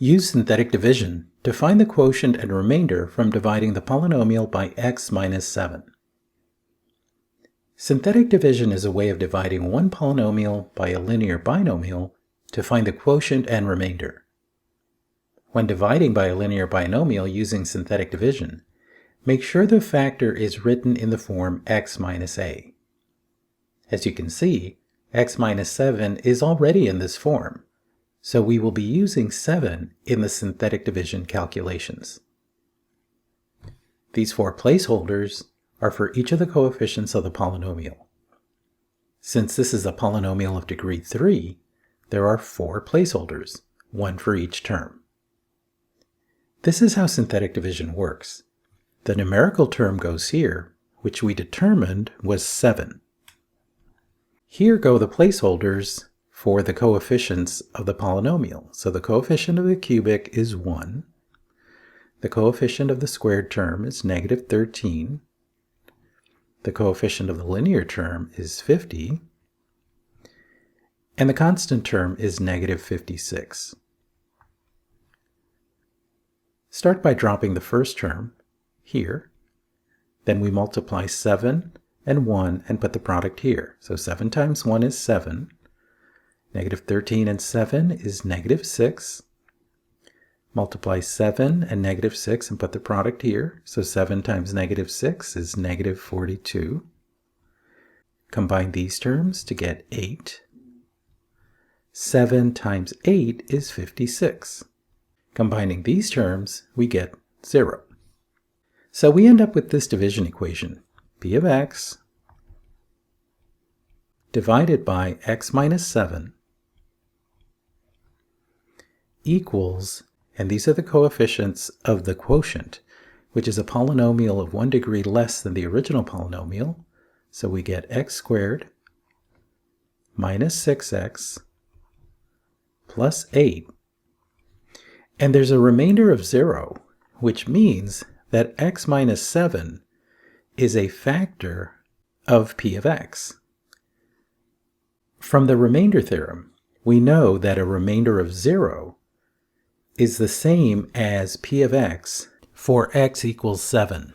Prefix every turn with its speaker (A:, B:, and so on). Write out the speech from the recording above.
A: Use synthetic division to find the quotient and remainder from dividing the polynomial by x minus 7. Synthetic division is a way of dividing one polynomial by a linear binomial to find the quotient and remainder. When dividing by a linear binomial using synthetic division, make sure the factor is written in the form x minus a. As you can see, x minus 7 is already in this form, so we will be using 7 in the synthetic division calculations. These 4 placeholders are for each of the coefficients of the polynomial. Since this is a polynomial of degree 3, there are 4 placeholders, 1 for each term. This is how synthetic division works. The numerical term goes here, which we determined was 7. Here go the placeholders for the coefficients of the polynomial. So the coefficient of the cubic is 1. The coefficient of the squared term is negative 13. The coefficient of the linear term is 50. And the constant term is negative 56. Start by dropping the first term here. Then we multiply 7 and 1 and put the product here. So 7 times 1 is 7. Negative 13 and 7 is negative 6. Multiply 7 and negative 6 and put the product here. So 7 times negative 6 is negative 42. Combine these terms to get 8. 7 times 8 is 56. Combining these terms, we get 0. So we end up with this division equation. P of x divided by x minus 7 equals, and these are the coefficients of the quotient, which is a polynomial of 1 degree less than the original polynomial. So we get x squared minus 6x plus 8. And there's a remainder of 0, which means that x minus 7 is a factor of p of x. From the remainder theorem, we know that a remainder of 0 is the same as p of x for x equals 7.